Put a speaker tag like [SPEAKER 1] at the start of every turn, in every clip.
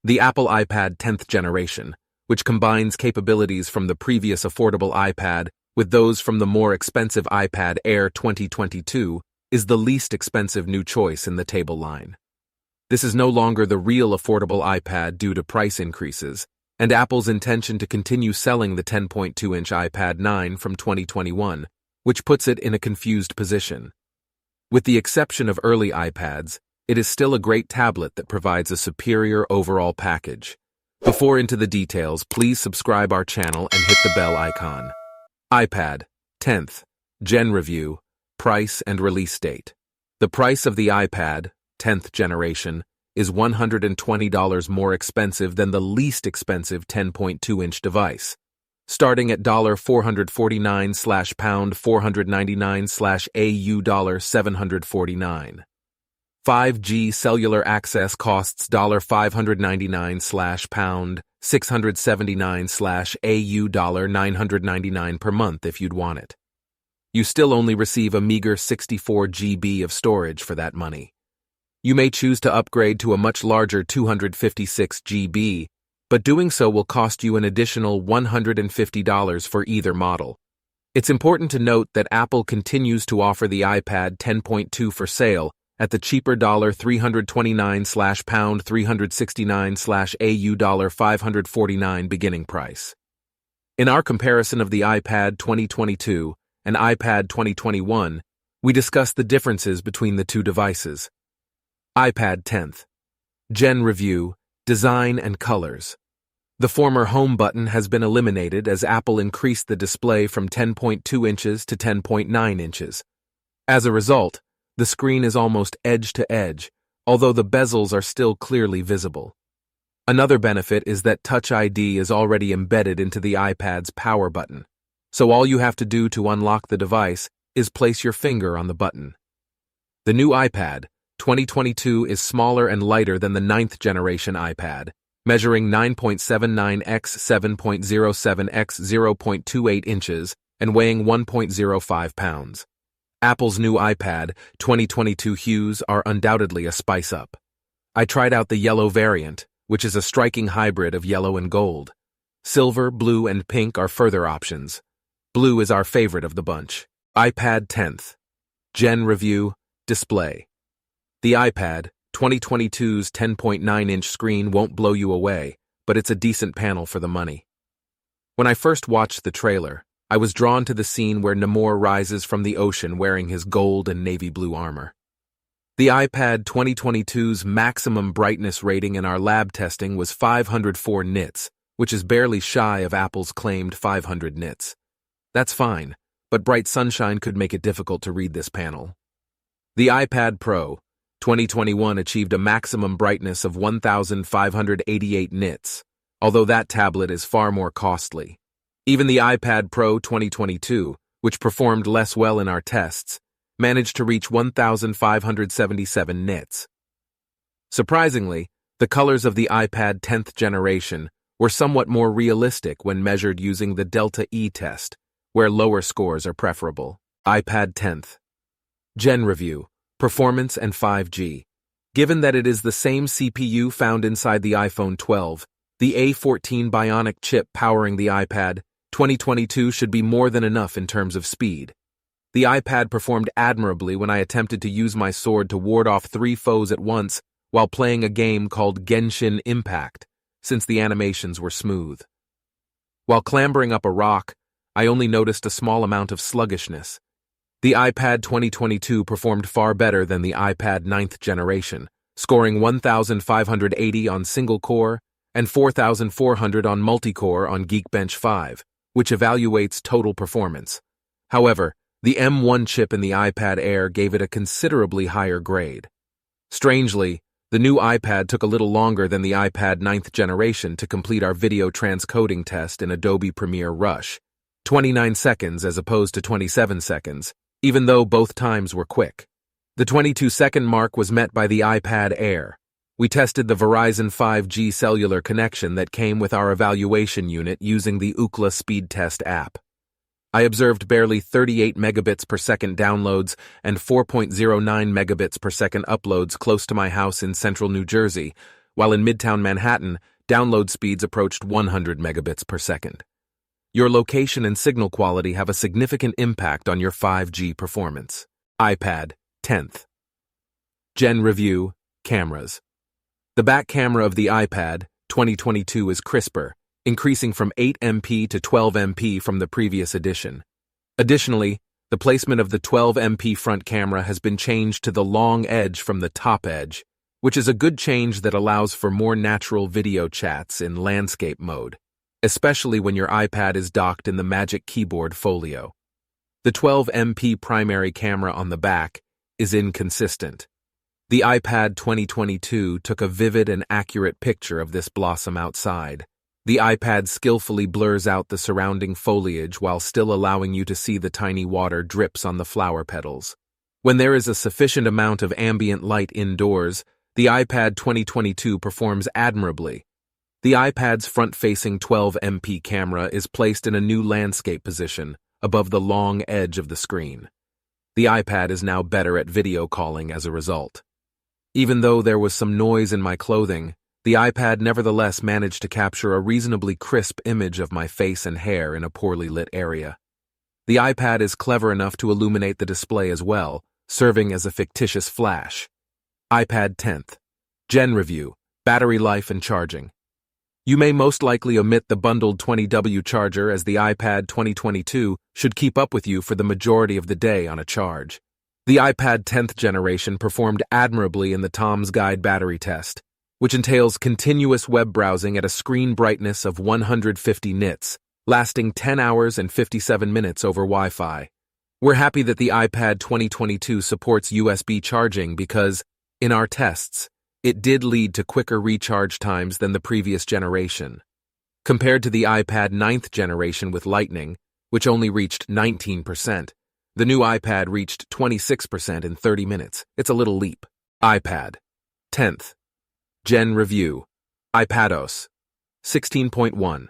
[SPEAKER 1] The Apple iPad 10th generation, which combines capabilities from the previous affordable iPad with those from the more expensive iPad Air 2022, is the least expensive new choice in the table line. This is no longer the real affordable iPad due to price increases, and Apple's intention to continue selling the 10.2-inch iPad 9 from 2021, which puts it in a confused position. With the exception of early iPads, it is still a great tablet that provides a superior overall package. Before into the details, please subscribe our channel and hit the bell icon. iPad 10th Gen Review, Price and Release Date. The price of the iPad 10th generation is $120 more expensive than the least expensive 10.2-inch device, starting at $449/$499/AU $749. 5G cellular access costs $599/$679/AU $999 per month if you'd want it. You still only receive a meager 64 GB of storage for that money. You may choose to upgrade to a much larger 256 GB, but doing so will cost you an additional $150 for either model. It's important to note that Apple continues to offer the iPad 10.2 for sale at the cheaper $329/$369/AU $549 beginning price. In our comparison of the iPad 2022 and iPad 2021, we discuss the differences between the two devices. iPad 10th Gen Review, Design and Colors. The former Home button has been eliminated as Apple increased the display from 10.2 inches to 10.9 inches. As a result, the screen is almost edge to edge, although the bezels are still clearly visible. Another benefit is that Touch ID is already embedded into the iPad's power button, so all you have to do to unlock the device is place your finger on the button. The new iPad 2022 is smaller and lighter than the 9th generation iPad, measuring 9.79 x 7.07 x 0.28 inches and weighing 1.05 pounds. Apple's new iPad 2022 hues are undoubtedly a spice up. I tried out the yellow variant, which is a striking hybrid of yellow and gold. Silver, blue, and pink are further options. Blue is our favorite of the bunch. iPad 10th Gen Review, Display. The iPad 2022's 10.9-inch screen won't blow you away, but it's a decent panel for the money. When I first watched the trailer, I was drawn to the scene where Namor rises from the ocean wearing his gold and navy blue armor. The iPad 2022's maximum brightness rating in our lab testing was 504 nits, which is barely shy of Apple's claimed 500 nits. That's fine, but bright sunshine could make it difficult to read this panel. The iPad Pro 2021 achieved a maximum brightness of 1,588 nits, although that tablet is far more costly. Even the iPad Pro 2022, which performed less well in our tests, managed to reach 1,577 nits. Surprisingly, the colors of the iPad 10th generation were somewhat more realistic when measured using the Delta E test, where lower scores are preferable. iPad 10th Gen Review, Performance and 5G. Given that it is the same CPU found inside the iPhone 12, the A14 Bionic chip powering the iPad 2022 should be more than enough in terms of speed. The iPad performed admirably when I attempted to use my sword to ward off 3 foes at once while playing a game called Genshin Impact, since the animations were smooth. While clambering up a rock, I only noticed a small amount of sluggishness. The iPad 2022 performed far better than the iPad 9th generation, scoring 1,580 on single-core and 4,400 on multi-core on Geekbench 5, which evaluates total performance. However, the M1 chip in the iPad Air gave it a considerably higher grade. Strangely, the new iPad took a little longer than the iPad 9th generation to complete our video transcoding test in Adobe Premiere Rush, 29 seconds as opposed to 27 seconds, even though both times were quick. The 22-second mark was met by the iPad Air. We tested the Verizon 5G cellular connection that came with our evaluation unit using the Ookla Speed Test app. I observed barely 38 megabits per second downloads and 4.09 megabits per second uploads close to my house in central New Jersey, while in Midtown Manhattan, download speeds approached 100 megabits per second. Your location and signal quality have a significant impact on your 5G performance. iPad 10th Gen Review Cameras. The back camera of the iPad 2022 is crisper, increasing from 8MP to 12MP from the previous edition. Additionally, the placement of the 12MP front camera has been changed to the long edge from the top edge, which is a good change that allows for more natural video chats in landscape mode, especially when your iPad is docked in the Magic Keyboard Folio. The 12MP primary camera on the back is inconsistent. The iPad 2022 took a vivid and accurate picture of this blossom outside. The iPad skillfully blurs out the surrounding foliage while still allowing you to see the tiny water drips on the flower petals. When there is a sufficient amount of ambient light indoors, the iPad 2022 performs admirably. The iPad's front-facing 12MP camera is placed in a new landscape position, above the long edge of the screen. The iPad is now better at video calling as a result. Even though there was some noise in my clothing, the iPad nevertheless managed to capture a reasonably crisp image of my face and hair in a poorly lit area. The iPad is clever enough to illuminate the display as well, serving as a fictitious flash. iPad 10th Gen Review, Battery Life and Charging. You may most likely omit the bundled 20W charger, as the iPad 2022 should keep up with you for the majority of the day on a charge. The iPad 10th generation performed admirably in the Tom's Guide battery test, which entails continuous web browsing at a screen brightness of 150 nits, lasting 10 hours and 57 minutes over Wi-Fi. We're happy that the iPad 2022 supports USB charging because, in our tests, it did lead to quicker recharge times than the previous generation. Compared to the iPad 9th generation with Lightning, which only reached 19%, the new iPad reached 26% in 30 minutes. It's a little leap. iPad 10th Gen Review, iPadOS 16.1.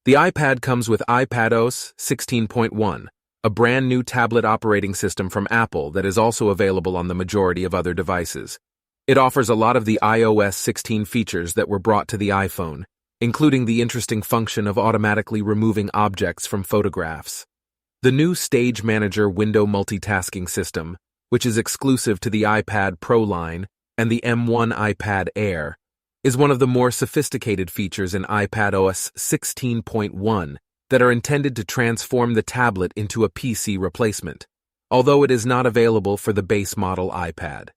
[SPEAKER 1] The iPad comes with iPadOS 16.1, a brand new tablet operating system from Apple that is also available on the majority of other devices. It offers a lot of the iOS 16 features that were brought to the iPhone, including the interesting function of automatically removing objects from photographs. The new Stage Manager window multitasking system, which is exclusive to the iPad Pro line and the M1 iPad Air, is one of the more sophisticated features in iPadOS 16.1 that are intended to transform the tablet into a PC replacement, although it is not available for the base model iPad.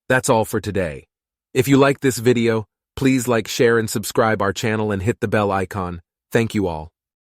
[SPEAKER 1] That's all for today. If you like this video, please like, share, and subscribe our channel and hit the bell icon. Thank you all.